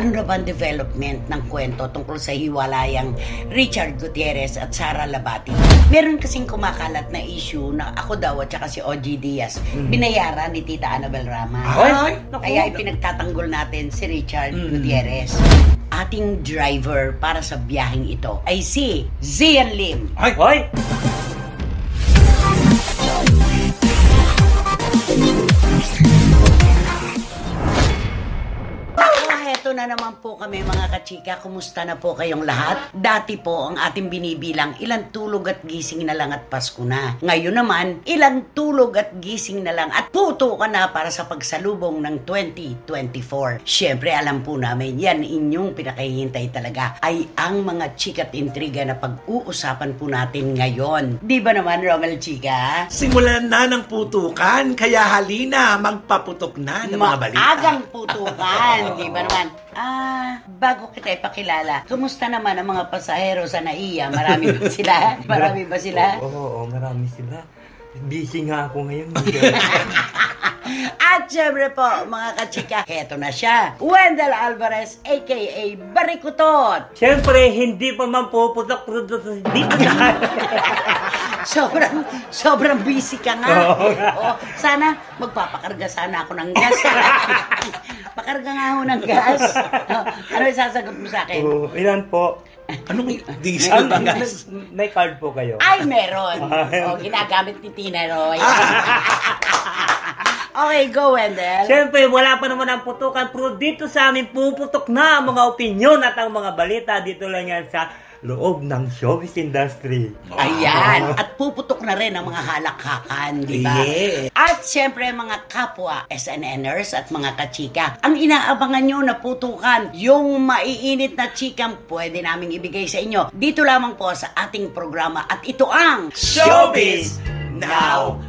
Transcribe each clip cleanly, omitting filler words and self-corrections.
ano na ba ang development ng kwento tungkol sa hiwalayang Richard Gutierrez at Sara Labati? Meron kasing kumakalat na issue na ako daw at saka si OG Diaz binayaran ni Tita Annabel Rama. Kaya ipinagtatanggol natin si Richard Gutierrez. Ating driver para sa biyaheng ito ay si Zian Lim. Ito na naman po kami mga kachika. Kumusta na po kayong lahat? Dati po ang ating binibilang ilang tulog at gising na lang at Pasko na. Ngayon naman, ilang tulog at gising na lang at puto ka na para sa pagsalubong ng 2024. Siyempre alam po namin yan inyong pinakahihintay talaga ay ang mga chika't intriga na pag-uusapan po natin ngayon. Di ba naman Romel Chika? Simulan na ng putukan, kaya halina magpaputok na ng mga balita. Maagang putukan, di ba naman? Bago kita ipakilala, kumusta naman ang mga pasahero sa NAIA? Marami ba sila? Marami ba sila? Oo, marami sila. Busy nga ako ngayon. At syempre po, mga kachika, heto na siya. Wendell Alvarez, a.k.a. Barikutot. Siyempre, hindi pa man puputok dito na. Sobrang busy ka nga. Sana, magpapakarga sana ako ng gas. Pakarga nga ako ng gas. Ano yung sasagot mo sa akin? Ilan po? Anong diesel ba gas? May card po kayo? Ay, meron. Ginagamit ni Tina Roy. Okay, go Wendell. Siyempre, wala pa naman ang putukan, pero dito sa amin puputok na ang mga opinyon at ang mga balita. Dito lang yan sa loob ng showbiz industry. Ayan. At puputok na rin ang mga halakhakan, di ba? Yeah. At siyempre, mga kapwa SNNers at mga kachika, ang inaabangan nyo na putukan, yung maiinit na chikang pwede naming ibigay sa inyo. Dito lamang po sa ating programa. At ito ang Showbiz Now!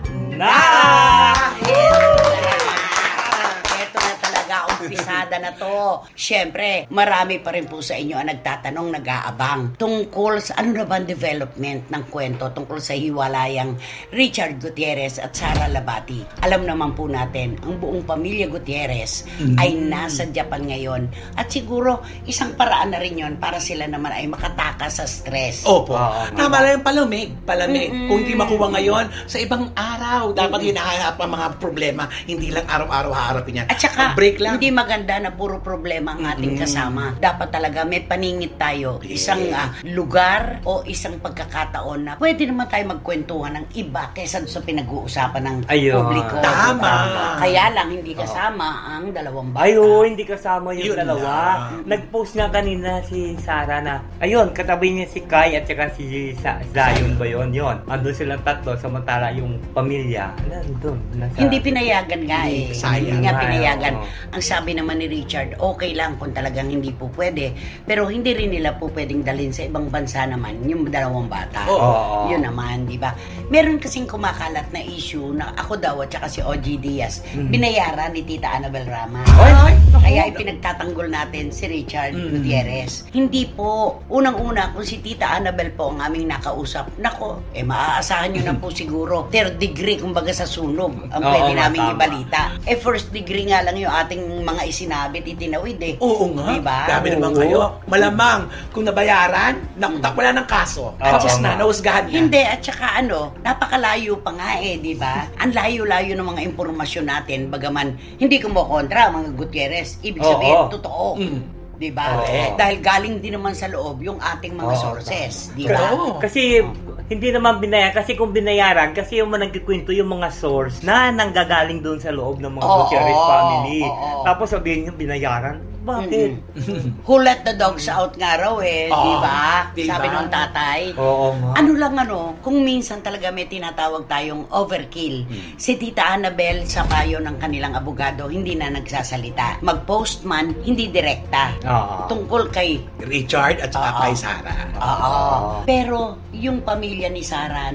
Ito na talaga, umpisada na to. Siyempre, marami pa rin po sa inyo ang nagtatanong, nag-aabang tungkol sa ano na ba ang development ng kwento tungkol sa hiwalayang Richard Gutierrez at Sara Labati. Alam naman po natin, ang buong pamilya Gutierrez ay nasa Japan ngayon at siguro isang paraan na rin yon para sila naman ay makatakas sa stress. Opo. Tama lang yung palamig. Kung hindi makuha ngayon, sa ibang araw, dapat hinahanap ang mga problema. Hindi lang araw-araw haharapin yan. At saka, break lang. hindi maganda na puro problema ang ating kasama. Dapat talaga may paningit tayo. Isang lugar o isang pagkakataon na pwede naman tayo magkwentuhan ng iba kaysa sa pinag-uusapan ng publiko. Tama. Kaya lang, hindi kasama ang dalawang bata. Hindi kasama yung dalawa. Nag-post nga kanina si Sara na, ayun, katabi niya si Kai at saka si Zion ba yun? Andun silang tatlo, samantala yung pamilya, nandun. Hindi pinayagan nga eh. Sayang. Hindi nga pinayagan. Ang sabi naman ni Richard, okay lang kung talagang hindi po pwede. Pero hindi rin nila po pwedeng dalhin sa ibang bansa naman yung dalawang bata. Yun naman, di ba? Meron kasing kumakalat na issue na ako daw at saka si OG Diaz binayaran ni Tita Annabel Rama. Kaya ipinagtatanggol natin si Richard Gutierrez. Hindi po. Unang-una, kung si Tita Annabel po ang aming nakausap, nako, maaasahan nyo na po siguro. Third degree, kumbaga sa sunog, ang pwede naming ibalita. First degree nga lang yung ating mga isinabit, itinawid eh. Oo nga. Diba? Grabe naman kayo. Malamang, kung nabayaran, wala ng kaso. Adjust na, nausgahan na. Hindi, at saka napakalayo pa nga eh, di ba? Ang layo-layo ng mga impormasyon natin, bagaman hindi kumukontra mga Gutierrez. Ibig sabihin, totoo. Diba? Dahil galing din naman sa loob yung ating mga sources. Diba? Kasi hindi naman binayaran. Kasi kung binayaran, kasi yung nagkikwento yung mga source na nanggagaling doon sa loob ng mga Gutierrez family. Tapos sabihin nyo, binayaran. Bakit? Who let the dogs out nga raw eh, di ba? Sabi nung tatay. Ano lang kung minsan talaga may tinatawag tayong overkill. Si Tita Annabel sa payo ng kanilang abogado, hindi na nagsasalita. Mag-post man, hindi direkta. Tungkol kay Richard at saka kay Sara. Pero yung pamilya ni Sara,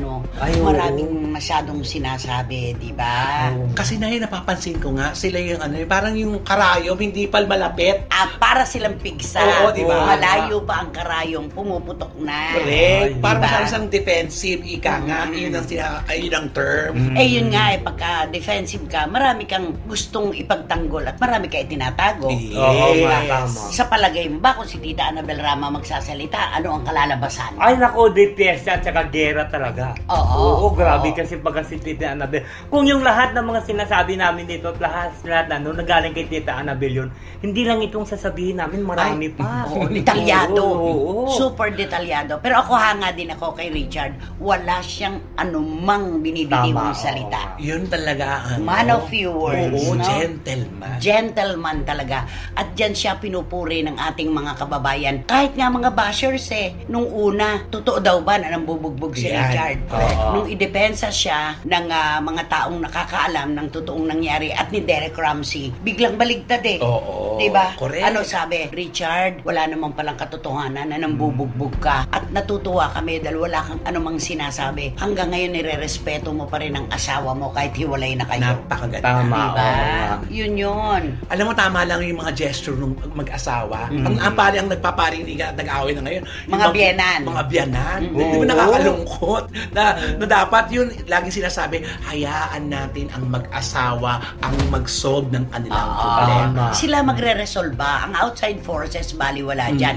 maraming masyadong sinasabi, di ba? Kasi napapansin ko nga, sila yung parang yung karayom, hindi pa malapit. Correct. Para silang pigsa. Oo, di ba? Malayo pa ang karayong, pumuputok na. Correct. Diba? Parang masyadong siyang defensive, ika nga. Yun ang term. Yun nga pagka defensive ka, marami kang gustong ipagtanggol at marami ka itinatago. Oo, tama. Sa palagay mo ba kung si Tita Annabel Rama magsasalita, ano ang kalalabasan? Ay, nako, di piyesta at saka gera talaga. Oo. Grabe kasi pagka si Tita Annabel. Kung yung lahat ng mga sinasabi namin dito, lahat nagaling kay Tita Annabel yun, hindi lang itong sasabihin namin, marami pa. Oo, detalyado. Oo. Super detalyado. Pero ako hanga din ako kay Richard. Wala siyang anumang binibitiwang salita. Yun talaga. Man of few words. Oo, no? gentleman. Gentleman talaga. At dyan siya pinupuri ng ating mga kababayan. Kahit nga mga bashers nung una, totoo daw ba na nambubugbog si Yan. Richard? Nung idepensa siya ng mga taong nakakaalam ng totoong nangyari at ni Derek Ramsey, biglang baligtad Oo. Diba? Correct. Ano sabi? Richard, wala namang palang katotohanan na nambubugbog ka. At natutuwa kami dahil wala kang anumang sinasabi. Hanggang ngayon nire-respeto mo pa rin ang asawa mo kahit hiwalay na kayo. Napakaganda. Tama. Diba? Oo. Yun. Alam mo, tama lang yung mga gesture ng mag-asawa. Ang pari ang nagpaparinig at nag-away na ngayon. Mga biyenan. Mga biyenan. Mm. Di ba nakakalungkot? Na dapat yun, laging sinasabi, hayaan natin ang mag-asawa ang mag-solve ng kanilang problema. Tama. Sila magre-resolba. Ang outside forces, baliwala dyan.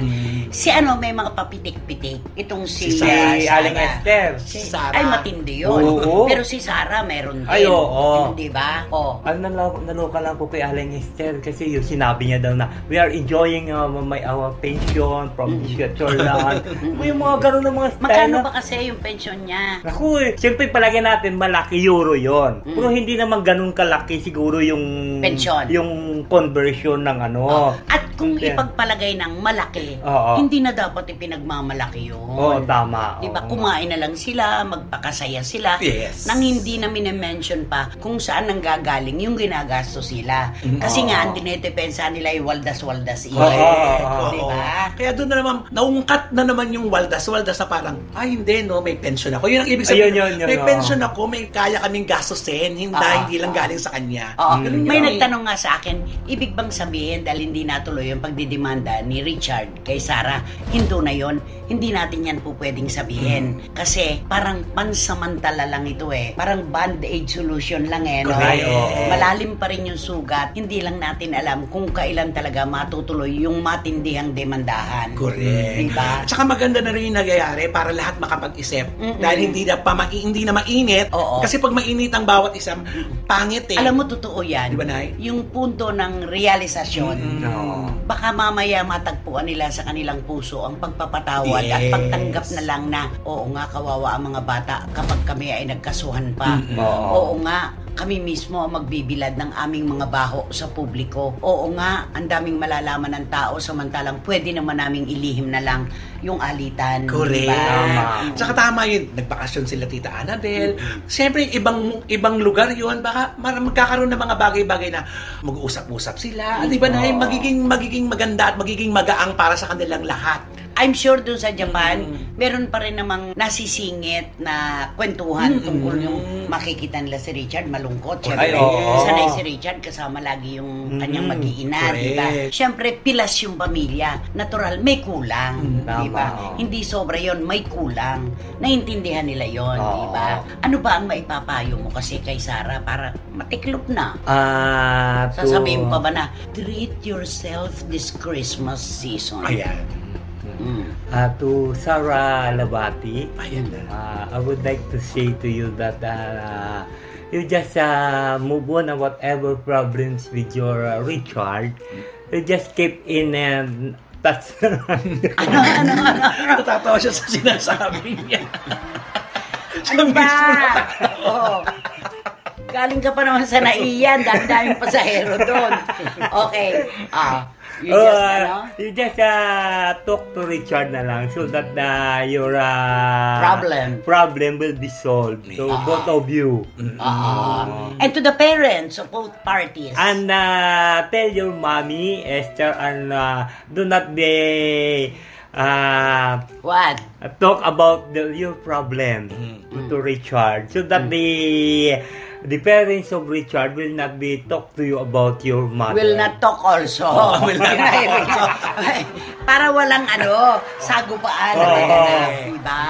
Si may mga papitik-pitik. Itong si Si Aling Sarah. Esther. Si Sarah. Ay, matindi yun. Oo. Pero si Sarah meron din. Ay, oo. Di ba? Naloka lang po kay Aling Esther kasi yung sinabi niya daw na we are enjoying our pension from the land. Yung mga ganun ng mga style Magkano na- ba kasi yung pension niya? Naku siyempre palagi natin malaki euro yon. Pero hindi naman ganun kalaki siguro yung Pensyon. yung conversion ng ano. At kung Okay. ipagpalagay ng malaki, Oo. hindi na dapat ipinagmamalaki yun. Oo, tama. Diba? Oo. Kumain na lang sila, magpakasaya sila. Yes. Nang hindi na minimension pa kung saan nanggagaling yung ginagastos sila. Kasi nga, ang dinedepensa nila ay waldas-waldas Oo. Diba? Kaya doon na naman, naungkat na naman yung waldas na parang, ay hindi, no, may pension ako. Yun ang ibig sabihin. Ayun, may oo. pension ako, may kaya kaming gastusin, hindi lang galing sa kanya. Oo. Ganun May yun. nagtanong nga sa akin, ibig bang sabihin dahil hindi natuloy yung pagdidemanda ni Richard kay Sarah, hindo na yon, hindi natin yan po pwedeng sabihin. Kasi parang pansamantala lang ito Parang band-aid solution lang no? Correct. Oo. Malalim pa rin yung sugat. Hindi lang natin alam kung kailan talaga matutuloy yung matindihang demandahan. Correct. Diba? At saka maganda na rin yung nagyayari para lahat makapag-isip. Dahil hindi na mainit. Oo. Kasi pag mainit ang bawat isang, pangit Alam mo, totoo yan. Di ba, Nay? Yung punto ng realisasyon. Oo. Baka mamaya matagpuan nila sa kanilang puso ang pagpapatawad at Yes. pagtanggap na lang na, oo nga, kawawa ang mga bata kapag kami ay nagkasuhan pa. Oo. Oo nga, kami mismo ang magbibilad ng aming mga baho sa publiko. Oo nga, ang daming malalaman ng tao samantalang pwede naman naming ilihim na lang yung alitan. Correct. Diba? Tama. Tsaka tama yun. Nagbakasyon sila Tita Annabel. Siyempre, ibang lugar yun. Baka magkakaroon ng mga bagay-bagay na mag-uusap-usap sila. Di ba na magiging maganda at magiging magaang para sa kanilang lahat. I'm sure dun sa Japan, meron pa rin namang nasisingit na kwentuhan tungkol yung makikita nila si Richard malungkot. Ay, Siyempre, oo. sanay si Richard kasama lagi yung kanyang mag-iina, correct. diba? Siyempre, pilas yung pamilya. Natural, may kulang, Tama, diba? oo. Hindi sobra yon, may kulang. Naintindihan nila yon, Oo. diba? Ano ba ang maipapayo mo kasi kay Sarah para matiklop na? Sasabihin pa ba na, treat yourself this Christmas season? Ayan. To Sarah Labati, Ayan na. I would like to say to you that you just move on whatever problems with your Richard. You just keep in and touch. Natatawa siya sa sinasabi niya. Ano ba? Oo. Galing ka pa naman sa naiyan, daming pasahero doon. Okay. You just talk to Richard na lang so that your problem will be solved. So both of you. And to the parents of both parties. And tell your mommy, Esther, and do not be What? talk about your problem to Richard so that the parents of Richard will not be talk to you about your mother. Will not talk also. Para walang sagupaan. Diba?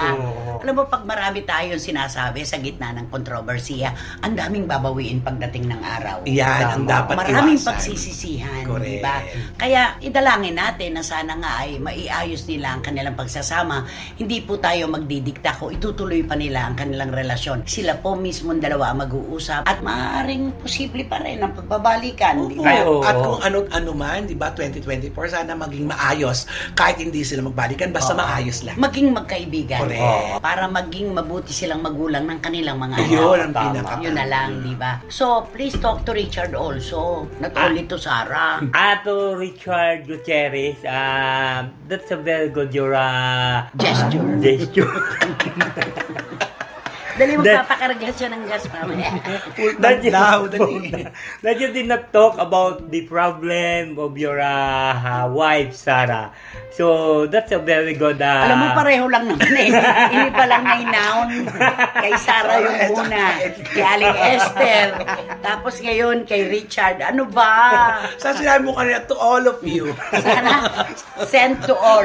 Alam mo, pag marami tayong sinasabi sa gitna ng kontrobersiya, ang daming babawiin pagdating ng araw. Yan, ang dapat maraming iwasan. pagsisisihan. Correct. Diba? Kaya idalangin natin na sana nga ay maiayos nila ang kanilang pagsasama. Hindi po tayo magdidikta kung itutuloy pa nila ang kanilang relasyon. Sila po mismo dalawa ang mag-uusap at maaaring posible pa rin ang pagbabalikan. Diba? At kung ano man, di ba, 2024, sana maging maayos. Kahit hindi sila magbalikan, basta maayos lang. Maging magkaibigan. Correct. Para maging mabuti silang magulang ng kanilang mga anak. Yun ang pinaka. Yun na lang, di ba? So, please talk to Richard also. Not only to Sarah. To Richard Gutierrez, that's a very good your gesture. Dali magpapakarga siya ng gas mamaya. That you did not talk about the problem of your wife, Sarah. So, that's a very good... Alam mo, pareho lang naman eh. Hindi pa lang may noun. Kay Sarah yung una. Kay Aling Esther. Tapos ngayon, kay Richard. Ano ba? Sa sinabi mo kanina, to all of you. Sana, send to all.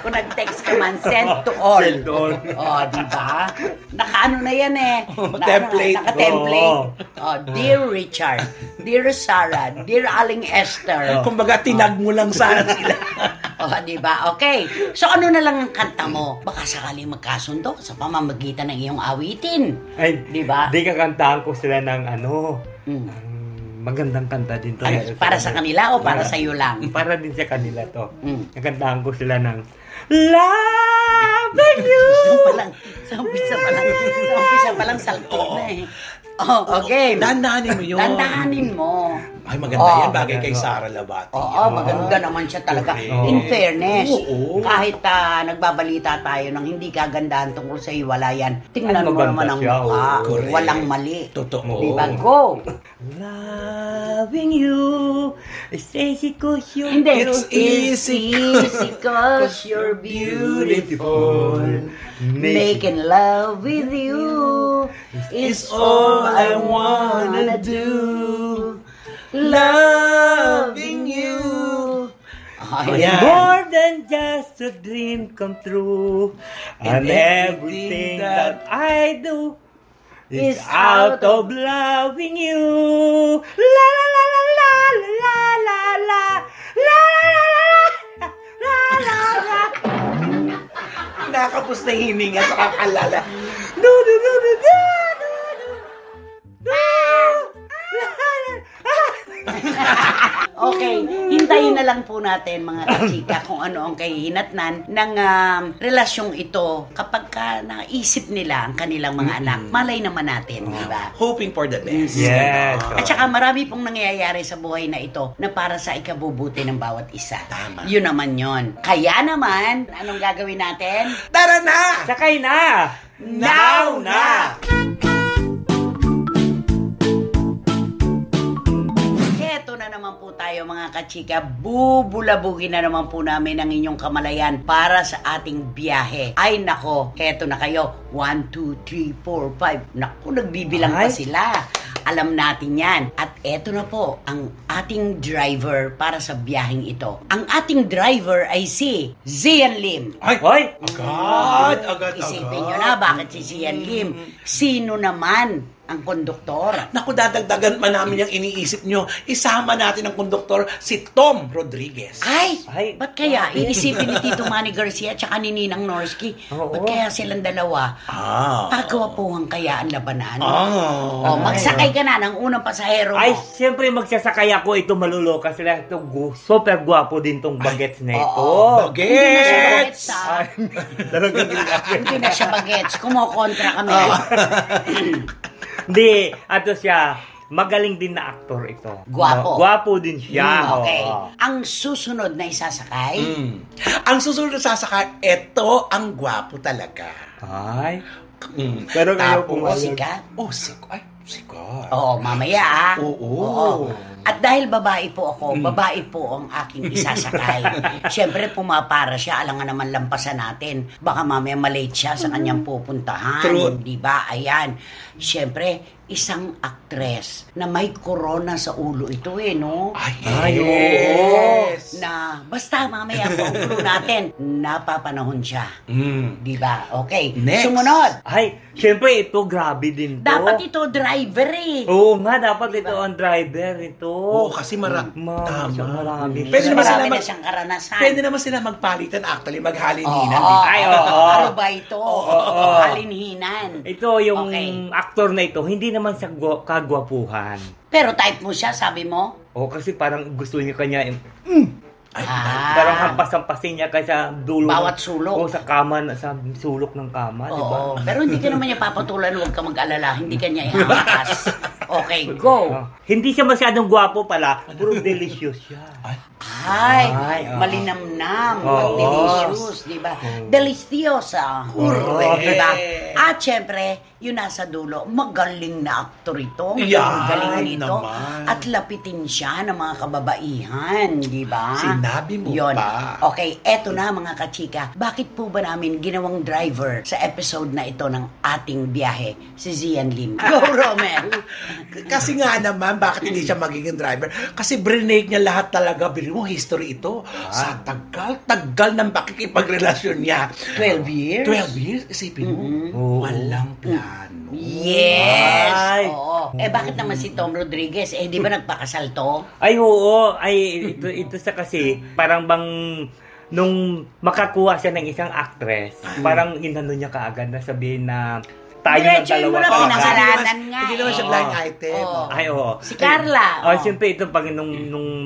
Kung nag-text ka man, send to all. Send to all. Oh, di ba? Naka-ano na yan eh. Template. Naka-template. Oh, Dear Richard, Dear Sarah, Dear Aling Esther. Kumbaga, tinag mo lang sana sila. Oh, di ba? Okay. So, ano na lang ang kanta mo? Baka sakaling magkasundo sa pamamagitan ng iyong awitin. Ay, di ba? Di kakantahan ko sila ng Mm. magandang kanta din to. Ay, para sa kanila o para sa iyo lang? Para din sa kanila to. Mm. Kakantahan ko sila ng Loving You! Sa umpisa pa lang salto na eh. Oh, okay. Dandahanin mo yun. Dandahanin mo. Ay, maganda yan. Bagay kay Sarah Labati. Oo, maganda naman siya talaga. Okay. In fairness, Oo. kahit nagbabalita tayo ng hindi kagandahan tungkol sa hiwalayan, tingnan Ay, mo maganda naman ang siya, mukha. correct. Walang mali. Totoo. Diba? Go! Loving you is easy cause you're Hindi. It's easy cause you're beautiful. Making love with you is all I wanna do. Loving you. Ayan. more than just a dream come true. And everything that I do is out of loving you. La la la la la la la la la la la la la. Nakapos na hininga sa kakalala. Do do do do do do. Okay, hintayin na lang po natin mga kachika kung ano ang kahihinatnan ng relasyong ito kapag ka naisip nila ang kanilang mga anak. Malay naman natin, di ba? Hoping for the best. Yes. At saka marami pong nangyayari sa buhay na ito na para sa ikabubuti ng bawat isa. Tama. Yun naman yon. Kaya naman, anong gagawin natin? Tara na! Sakay na! Now na! Eto na naman po tayo mga kachika, bubulabugin na naman po namin ang inyong kamalayan para sa ating biyahe. Ay nako, eto na kayo. 1, 2, 3, 4, 5. Naku, nagbibilang pa sila. Alam natin yan. At eto na po ang ating driver para sa biyaheng ito. Ang ating driver ay si Zian Lim. Ay! Hoy! Agad! Isipin nyo na, bakit si Zian Lim? Sino naman ang konduktor? Naku, dadagdagan pa namin yung iniisip nyo. Isama natin ang konduktor, si Tom Rodriguez. Ay, Ay, ba't kaya iisipin ni Tito Manny Garcia at saka ni Ninang Norsky? Oo. Ba't kaya silang dalawa? Pagkawapuhan kaya ang labanan? O, magsakay ka na ng unang pasahero mo. Ay, siyempre magsasakay ako. Ito maluloka sila. Ito, super guwapo din tong bagets na ito. Oo. Hindi na siya bagets, Bagets! ha? Ay, talagang Hindi na siya bagets. Kumokontra kami. Hindi, ato siya. Magaling din na aktor ito. Gwapo. Gwapo din siya. Okay. Oo. Ang susunod na isasakay, Ang susunod na sasakay, ito ang gwapo talaga. Ay. Pero ngayon kung o sikat. Sikat. Oo, mamaya Oo. At dahil babae po ako, babae po ang aking isasakay. Siyempre, pumapara siya. Alangan naman lampasan natin. Baka mamaya malate siya sa kanyang pupuntahan. True. Di ba? Ayan. Siyempre, isang aktres na may corona sa ulo ito no? Ay, yes. Na basta mamaya po ang clue natin, napapanahon siya. Di ba? Okay. Next. Sumunod. Ay, syempre ito, grabe din to. Dapat ito driver Oo nga, dapat ito ang driver ito. Oo, kasi marami. Marami. Pwede naman sila Marami na siyang karanasan. Pwede naman sila magpalitan actually, maghalininan. Oo. Ay, oo. Ano ba ito? Halinhinan. Ito, yung Okay. aktor na ito, hindi naman sa kagwapuhan. Pero type mo siya, sabi mo? Kasi parang gusto niya kanya, Ah. parang hampas-hampasin niya kaysa dulo. Bawat sulok. O sa kama, sa sulok ng kama, di ba? Oo. Pero hindi ka naman niya papatulan, huwag ka mag-alala. Hindi ka niya ihampas. Okay, go. Hindi siya masyadong gwapo pala, puro delicious siya. Ay, oo. malinamnam, Oo. delicious, di ba? Deliciosa. Correct. Di ba? At syempre, yun nasa dulo, magaling na aktor ito. Yan Ang galing nito. naman. At lapitin siya ng mga kababaihan, di ba? Sinabi mo Yun. pa. Okay, eto na mga kachika. Bakit po ba namin ginawang driver sa episode na ito ng ating biyahe, si Zian Lim? Go, Romel! Kasi nga naman, bakit hindi siya magiging driver? Kasi brinake niya lahat talaga. Bili mo, history ito. Sa tagal ng pakikipagrelasyon niya. 12 years? 12 years? Isipin mo. Oo. Walang plano. Yes! Ay. Oo. Bakit naman si Tom Rodriguez? Di ba nagpakasal to? Ay, oo. Ito sa kasi, parang bang nung makakuha siya ng isang actress, parang inano niya kaagad na sabihin na tayo ng Diretsuhin mo dalawa na, talaga. pinangalanan nga Hindi naman siya eh. blind item. Oo. Ay, oo. Si Carla. Siyempre ito pag nung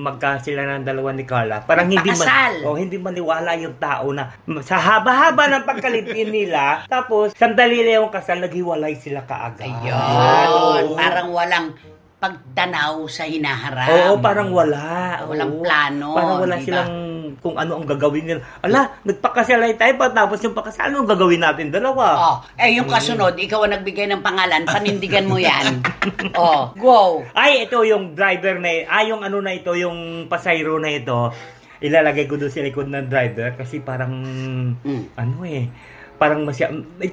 magkasila ng dalawa ni Carla, parang Nagpakasal. hindi maniwala yung tao na sa haba-haba ng pagkalipin nila, tapos sandali lang yung kasal, naghiwalay sila kaagad. Ayun. Parang walang pagtanaw sa hinaharap. Oo, parang wala. Walang Oo. plano, Parang wala di ba? silang kung ano ang gagawin nila. Ala, nagpakasalay tayo pa, tapos yung pakasal, ano ang gagawin natin dalawa? Yung kasunod, ikaw ang nagbigay ng pangalan, panindigan mo yan. Go. Ay, ito yung driver na yung ano na ito, yung pasayro na ito, ilalagay ko doon sa likod ng driver kasi parang, parang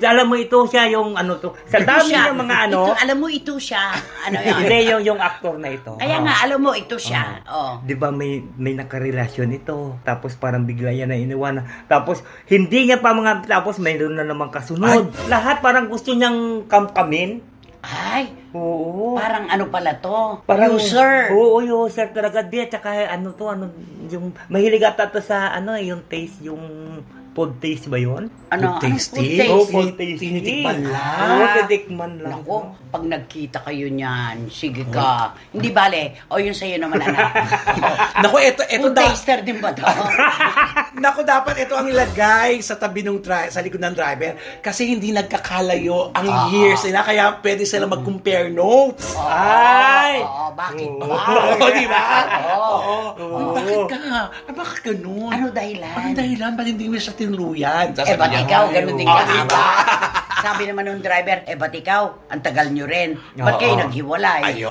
alam mo ito siya yung ano to, sa dami ng mga ano, Ito, alam mo, ito siya. Ano yan? hindi yung aktor na ito. Kaya nga, alam mo, ito siya. Di ba may nakarelasyon ito, tapos parang bigla yan na iniwan, tapos hindi niya pa tapos mayroon na naman kasunod. Lahat parang gusto niyang kamkamin. Ay, Oo. parang ano pala to? Parang, User. Oo, user talaga. Di, at saka yung mahilig ata to sa yung taste, yung food taste ba yun? Ano? Food tasting? Food Oo, tasting. food tasting. Tinitikman lang. Oo, titikman lang. Nako, pag nagkita kayo niyan, sige ka. Hindi bale. O yun sa'yo naman, anak. Naku, ito Food taster din ba to? Naku, dapat ito ang ilagay sa tabi ng sa likod ng driver kasi hindi nagkakalayo ang years nila kaya pwede sila mag-compare notes. Ay! Oo, bakit ba? Oo, di ba? Oo. Bakit ka? Bakit ganun? Ano dahilan? Ang dahilan? Ba't hindi mo siya tinuluyan? Ba't ikaw, ganun din Oh, ka, di diba? ba? Sabi naman ng driver, ba't ikaw, ang tagal nyo rin. Ba't kayo Oo. naghiwalay? Ayun.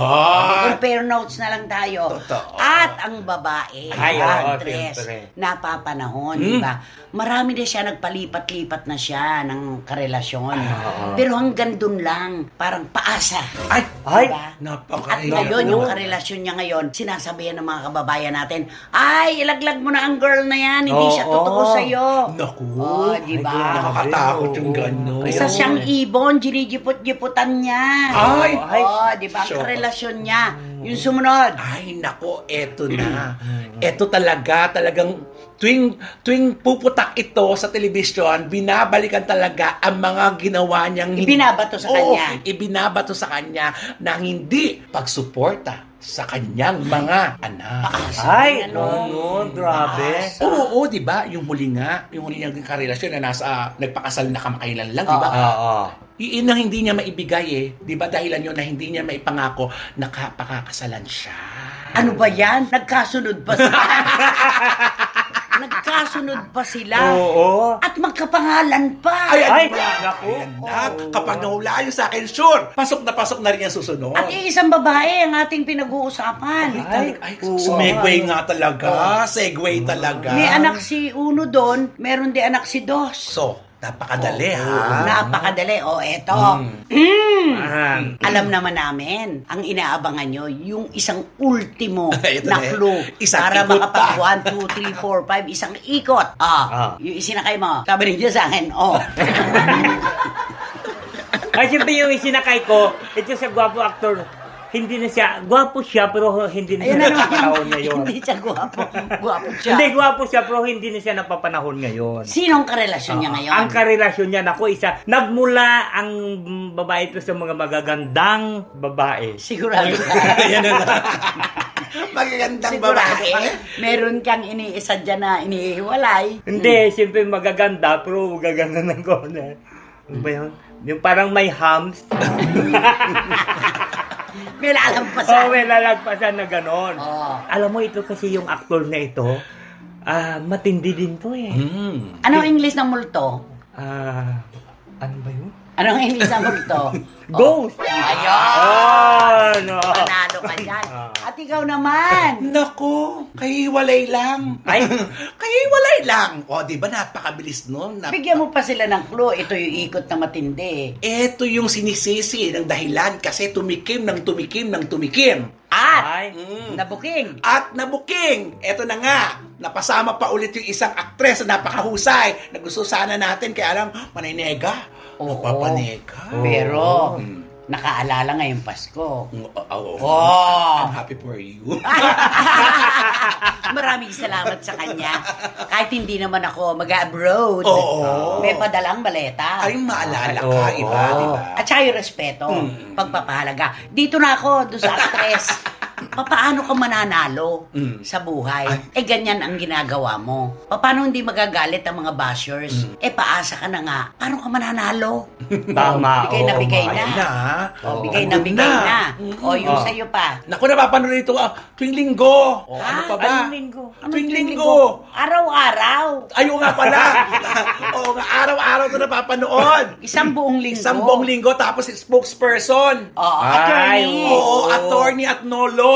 Compare notes na lang tayo. Totoo. At ang babae, Ay, ang oo, actress, siyempre. napapanahon, di ba? Marami na siya, nagpalipat-lipat na siya ng karelasyon. Pero hanggang dun lang, parang paasa. Ay! Ay! Diba? Napaka- At ngayon, Naku. yung karelasyon niya ngayon, sinasabihan ng mga kababayan natin, ay, ilaglag mo na ang girl na yan, hindi siya Oo. totoo sa'yo. Naku. Oh, di ba? Ay, Nakakatakot yung gano'n. Isa siyang ibon, ginigipot-giputan niya. Ay! Oh, di ba? Ang Sure. karelasyon niya. Yung sumunod. Ay, nako, eto na. Eto talagang tuwing puputak ito sa telebisyon, binabalikan talaga ang mga ginawa niyang Ibinabato sa kanya. Ibinabato sa kanya na hindi pagsuporta sa kanyang mga anak. Ay! Ano? Ano? Grabe. Oo, di ba? Yung huli niyang karelasyon na nagpakasal na kamakailan lang, di ba? Oo. Iyon ang hindi niya maibigay eh. Di ba dahilan yun na hindi niya maipangako na pakakasalan siya. Ano ba yan? Nagkasunod pa sila. Nagkasunod pa sila. Oo. At magkapangalan pa. Ay! Naku. Naku. Ayan na. Kapag nahula yun sa akin, sure, pasok na rin yung susunod. At iisang babae ang ating pinag-uusapan. Ay, oo. segue nga talaga. Segue talaga. May anak si Uno doon, meron din anak si Dos. So, Napakadali, Napakadali. Eto. Alam naman namin, ang inaabangan nyo, yung isang ultimo na clue. Isang para ikot makapag pa. 1, 2, 3, 4, 5, isang ikot. Yung isinakay mo. Sabi ninyo sa akin, Ay, siyempre yung isinakay ko, ito sa gwapo actor, hindi na siya, gwapo siya, pero hindi na siya napapanahon ngayon. Hindi siya gwapo. Gwapo siya. Hindi, gwapo siya, pero hindi na siya napapanahon ngayon. Sinong karelasyon niya ngayon? Ang karelasyon niya, isa, nagmula ang babae ito sa mga magagandang babae. Sigurado ka. Yan na lang. Magagandang babae. Meron kang iniisa dyan na inihiwalay. Hindi, siyempre magaganda, pero magaganda ng corner. Ano ba yun? Yung parang may hams. May lalampasan. May lalagpasan na ganon. Alam mo, ito kasi yung aktor na ito, matindi din to eh. Anong English ng multo? Ano ba yun? Anong English ng multo? Ghost! Ayun! No. Panalo ka dyan. At ikaw naman. Naku, kahiwalay lang. Ay? Kahiwalay lang. Di ba napakabilis nun? Bigyan mo pa sila ng clue. Ito yung ikot na matindi. Ito yung sinisisi ng dahilan kasi tumikim ng tumikim ng tumikim. At nabuking. At nabuking. Ito na nga. Napasama pa ulit yung isang aktres na napakahusay. Na gusto sana natin kaya lang maninega. Papanega. Pero nakaalala ngayong Pasko. I'm happy for you. Maraming salamat sa kanya. Kahit hindi naman ako mag-abroad. May padalang baleta. Ay, maalala ka, iba, diba? At saka yung respeto, pagpapahalaga. Dito na ako, doon sa actress. Paano ka mananalo sa buhay? Ganyan ang ginagawa mo. Paano hindi magagalit ang mga bashers? Paasa ka na nga. Paano ka mananalo? Tama. Bigay na bigay na. Bigay na bigay na. Yung sa'yo pa. Naku, napapanood ito tuwing linggo. Ano pa ba? Anong linggo? Tuwing linggo. Araw-araw. Ayaw nga pala. Araw-araw ito napapanood. Isang buong linggo. Isang buong linggo, tapos spokesperson. Attorney. Attorney at no law.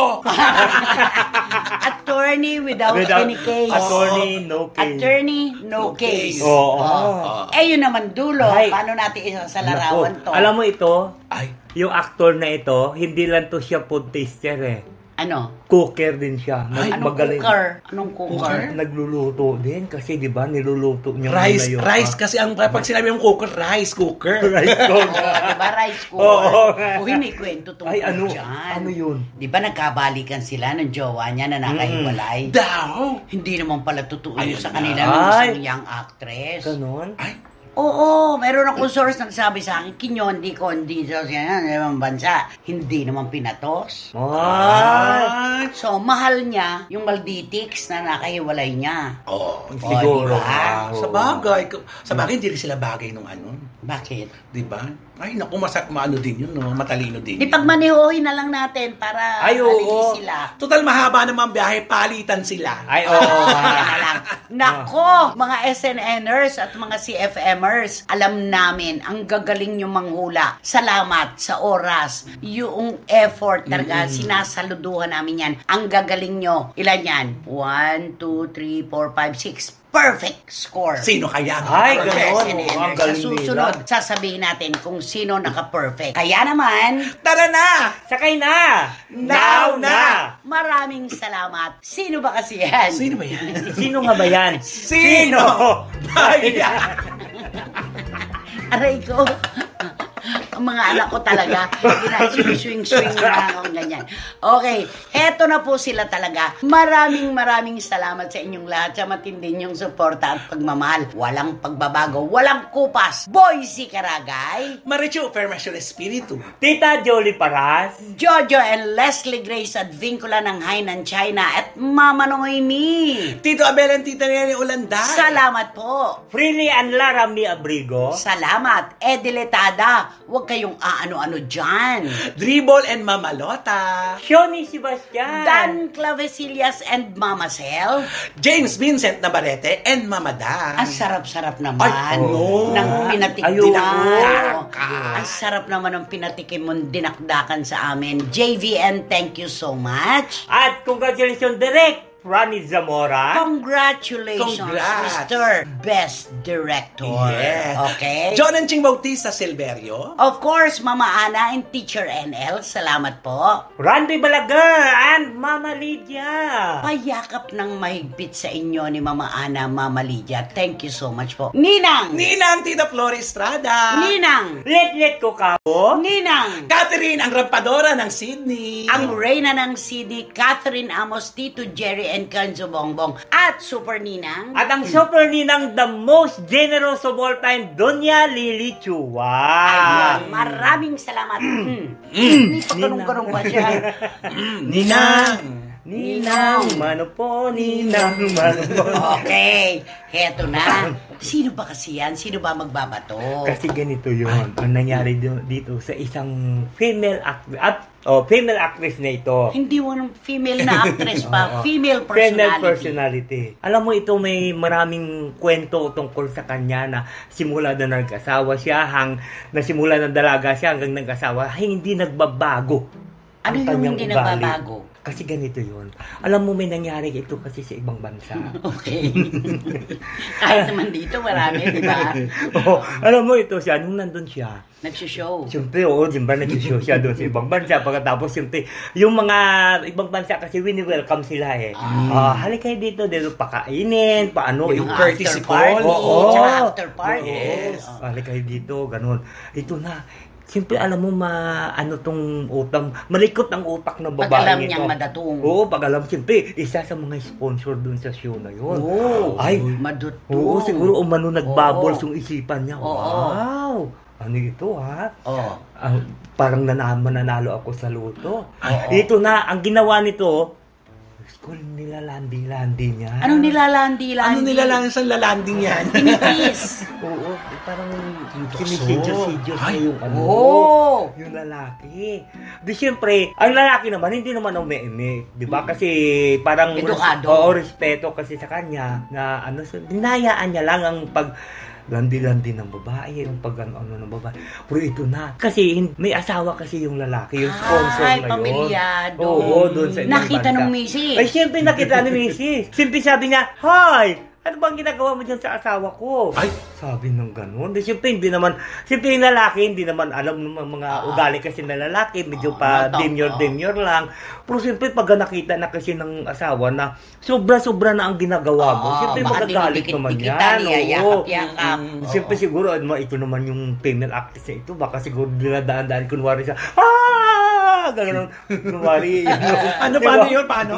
Attorney without any case. Attorney, no case. Attorney, no case. Yun naman dulo. Paano natin isasalarawan to? Alam mo ito, Ay. yung aktor na ito, hindi lang to siya food taster eh. Ano? Cooker din siya. Anong cooker? Anong cooker? Nagluluto din kasi 'di ba niluluto niya Rice kasi ang pag sinabi mong cooker, rice cooker. Rice cooker. Diba rice cooker? May kwento tungkol dyan. Ano yun? Diba nagkabalikan sila ng jowa niya na nakahiwalay? Daw. Hindi naman pala totoo yun sa kanila ng isang young actress. Ganon? Ay. Oo, meron akong source nagsabi sa akin, kinyondi-kondi sa ibang bansa. Hindi naman pinatos. So, mahal niya yung Malditix na nakahiwalay niya. Siguro. Diba? Sa bagay, hindi rin sila bagay nung ano. Bakit? Diba? Ay, naku, maano din yun, no? Matalino din Di yun. pagmanihohin na lang natin para oo. sila. Total, mahaba naman biyahe, palitan sila. Ay, oo. Nako, mga SNNers at mga CFMers, alam namin, ang gagaling nyo manghula. Salamat sa oras, yung effort talaga, sinasaluduhan namin yan. Ang gagaling nyo. Ilan yan? 1, 2, 3, 4, 5, 6. Perfect score. Sino kaya? Ay, ganon. Sa Ang galing susunod, sasabihin natin kung sino naka-perfect. Kaya naman, Tara na! Sakay na! Now na! maraming salamat. Sino ba kasi yan? Sino ba yan? Sino nga ba yan? Sino ba yan? Aray ko. Ang mga anak ko talaga, swing-swing na akong ganyan. Okay, eto na po sila talaga. Maraming salamat sa inyong lahat sa matindi niyong suporta at pagmamahal. Walang pagbabago, walang kupas. Boycie Karagay, Marichu, Fermasyon Espiritu. Tita Jolie Paras. Jojo and Leslie Grace Advincula ng Hainan, China at Mama Noemi. Tito Abel and Tita Nene Ulanday. Salamat po. Freely and Larami Abrigo. Salamat. Ediletada. Huwag kayong aano-ano dyan. Dribble and Mamalota. Shoni Sebastian. Dan Clavesillas and Mama Cel. James Vincent Navarrete and Mamada. Ang sarap-sarap naman Ay, ano? ng pinatik Ayun. Ang sarap naman ng pinatikim mong dinakdakan sa amin. JVN, thank you so much. At congratulations, Direk Franny Zamora. Congratulations, Congrats. Mr. Best Director. Yes. Okay? John and Ching Bautista Silverio. Of course, Mama Ana and Teacher NL, salamat po. Randy Balaguer and Mama Lydia. Payakap ng mahigpit sa inyo ni Mama Ana, Mama Lydia. Thank you so much po. Ninang! Ninang Tita Flor Estrada. Ninang! Let ko kabo. Ninang! Catherine, ang rampadora ng Sydney. Ang reyna ng CD, Catherine Amos, Tito Jerry and Kanzo Bongbong. At Super Ninang. At ang super ninang, the most generous of all time, Doña Lily Chua. Ayun, maraming salamat. May pagkanong-kanong ba siya? Ninang. Ninang, mano po, ninang, mano po. Okay, heto na. Sino ba kasi yan? Sino ba magbabato? Kasi ganito yun. Ang nangyari dito sa isang female actress na ito. Hindi walang female na actress pa. Female Female personality. personality. Alam mo, ito may maraming kwento tungkol sa kanya na simula na nag-asawa siya, na simula na dalaga siya hanggang nag-asawa, hindi nagbabago. Ano ang yung kanyang hindi ugali. nagbabago? Kasi ganito yun. Alam mo, may nangyari ito kasi sa ibang bansa. Okay. Kahit naman dito, marami, di ba? Oo, alam mo, ito siya, nung nandun siya, Nagsishow. siyempre, siyempre, nag-show siya doon sa ibang bansa. Pagkatapos, siyempre, yung mga ibang bansa kasi wini-welcome sila eh. Halika kayo dito pakainin, paano. Yung Mga courtesy after party, call. Oo. tsaka after party. Yes. Halika kayo dito, ganun. Ito na. Siyempre, alam mo, tong utam, malikot ang utak ng Pag babae alam nito. niyang madatong. Oo, pag alam, siyempre, isa sa mga sponsor dun sa show na yun. Oo. Ay, Madutong. oo, siguro umano nagbubbles Oo. yung isipan niya. Oo. Wow! Ano ito, ha? Oo. Parang mananalo ako sa luto. Oo. Ito na, ang ginawa nito, school nilalandi-landi niya. Anong nilalandi-landi? Ano nilalang sa lalanding yan? Tinitis. Oo, parang sinisidyo-sidyo sa Ay, yung Oo. yung lalaki. Di syempre, ang lalaki naman, hindi naman ume-eme. Di ba? Kasi parang Edukado. respeto kasi sa kanya na dinayaan niya lang ang landi-landi ng babae, yung ano ng babae. Pero ito na. Kasi may asawa kasi yung lalaki, yung sponsor Ay, na yun. pamilyado. Oo, doon sa ibang Nakita bansa. ng misis. Ay, siyempre nakita ni misis. Siyempre sabi niya, "Hi! Ano bang ginagawa mo dyan sa asawa ko?" Ay. Sabi ng ganun. Di, siyempre yung lalaki, hindi naman alam ng mga ugali kasi na lalaki, medyo pa demure lang. Pero siyempre pag nakita na kasi ng asawa na sobra-sobra na ang ginagawa mo, siyempre magagalit naman yan. Yakap-yakap. Siyempre siguro, ito naman yung female actress na ito, baka siguro dinadaan-daan kunwari siya, gano'n, kunwari. Ano, Diba? paano yun? Paano?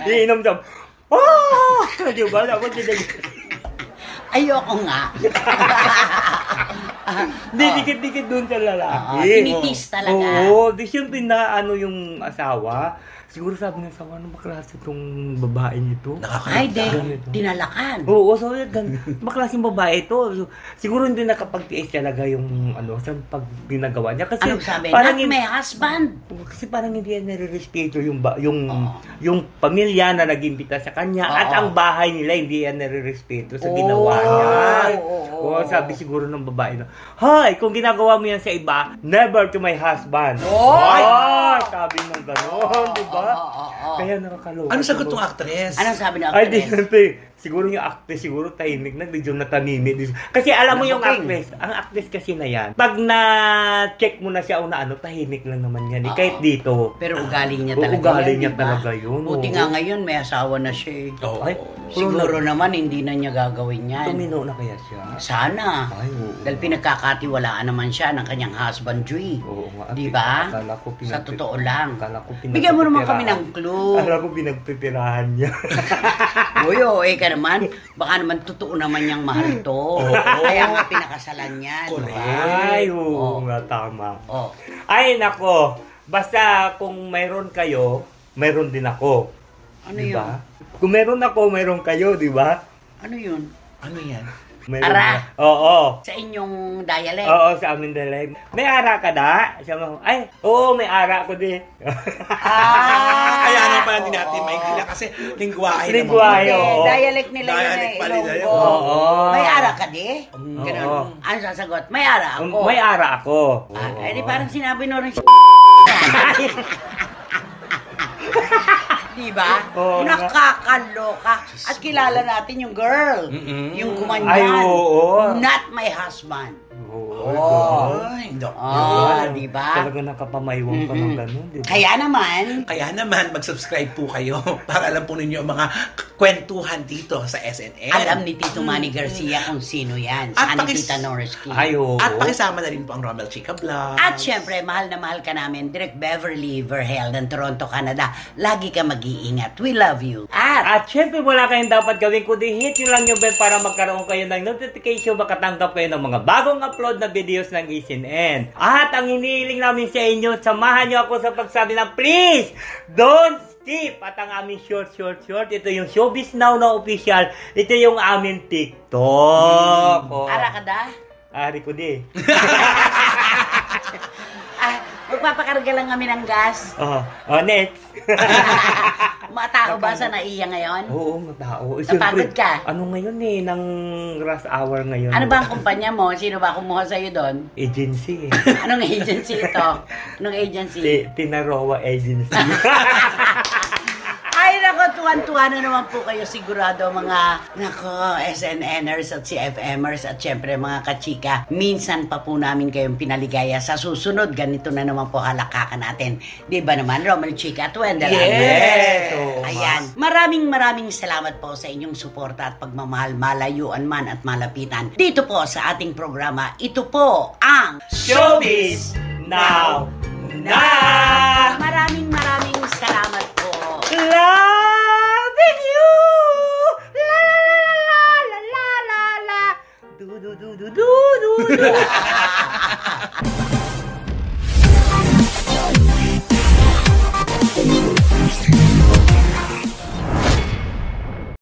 Iinom siya, diba? Dapat Ayoko nga. Hindi, dikit-dikit dun sa lalaki. Tinitis talaga. Oo, di siyempre na yung asawa. Siguro sabi ng asawa, ano ba klase itong babae nito? Ay, Ganito. dinalakan. Oo, so maklaseng babae ito. Siguro hindi nakapag-tiis talaga yung sa pag ginagawa niya. Kasi Anong sabi? parang Not my husband. kasi parang hindi yan nare-respeto yung pamilya na nag-imbita sa kanya at ang bahay nila hindi yan nare-respeto sa ginawa niya. Oo, sabi siguro ng babae na, "Hi, kung ginagawa mo yan sa iba, never to my husband." Sabi ng gano'n, di ba? Kaya nakakaloka. Ano sagot ng actress? Anong sabi ng Ay, di actress? siyempre, siguro yung actress, siguro tahimik na, medyo natamimik. Kasi alam mo yung Nabuking. ang actress kasi na yan, pag na-check mo na siya o tahimik lang naman yan. Kahit dito. Pero ugali niya Oo, talaga ugali yan, niya di ba? talaga yun, Buti oo. nga ngayon may asawa na siya eh. Oo. Ay, Siguro naman hindi na niya gagawin yan. tumino na kaya siya. Sana. Ay, oo. Dahil pinagkakatiwalaan naman siya ng kanyang husband, Joy. Oo nga. Di ba? Akala ko Sa totoo lang. Akala ko Bigyan mo naman kami ng clue. Akala ko pinagpipirahan niya. Uy, ka naman. Baka naman totoo naman niyang mahal to. Kaya nga pinakasalan niya. di ba? Ay, oo nga, tama. Oh. Ay, nako. Basta kung mayroon kayo, mayroon din ako. Ano Diba? Kung meron ako, mayroon kayo, di ba? Ano yun? Ano yan? Mayroon Ara. na. Oo. Sa inyong dialect. Oo, sa amin dalawa. May ara ka da? Ay, oo, may ara ako din. Kaya na pala din natin oo. maintindihan kasi lingwahe Lingwahe, Hindi, oo. dialect nila yun Dialect eh. pala nila yun. Ilonggo. Oo. May ara ka di? Oo. Ganun. Ano sasagot? May ara ako. May ara ako. Eh di parang sinabi no rin Di ba? Oo nga. Nakakaloka. At kilala natin yung girl. Yung gumanyan. Ay, oo. Not my husband. Ay, di ba? Talaga nakapamaywan pa ng ganun, di ba? Kaya naman, mag-subscribe po kayo para alam po ninyo ang mga kwentuhan dito sa SNN. alam ni Tito Manny Garcia kung sino yan. At Sa Tita Norsky. Ay, oo. At pakisama na rin po ang Romel Chica Vlog. At syempre, mahal na mahal ka namin, Direk Beverly Verhel ng Toronto, Canada. Lagi ka mag-iingat. We love you. At syempre wala kayong dapat gawin kundi hit nyo lang yung bell para magkaroon kayo ng notification, makatanggap kayo ng mga bagong upload na videos ng SNN. At ang hinihiling namin sa inyo, samahan nyo ako sa pagsabi na please, don't skip. At ang aming short, ito yung Showbiz Now na official, ito yung aming TikTok. Ara ka da? Ari ko di. Magpapakarga lang kami ng gas. Next. Matao ba sa naiya ngayon? Oo, matao. Napagod ka? Ano ngayon ng rush hour ngayon? Ano ba ang kumpanya mo? Sino ba kumuha sa'yo doon? Agency. Anong agency ito? Anong agency? Tinaroa Agency. Ay, nako, tuwan-tuwa na naman po kayo sigurado mga, SNNers at CFMers at syempre mga kachika. Minsan pa po namin kayong pinaligaya. Sa susunod, ganito na naman po halakakan natin. Di ba naman, Romel Chica at Wendell? Yes! Ayan. Maraming salamat po sa inyong suporta at pagmamahal, malayuan man at malapitan. Dito po sa ating programa, ito po ang Showbiz Now na! Maraming salamat po. Loving you! La la la la la la la la. Do do do do do do do.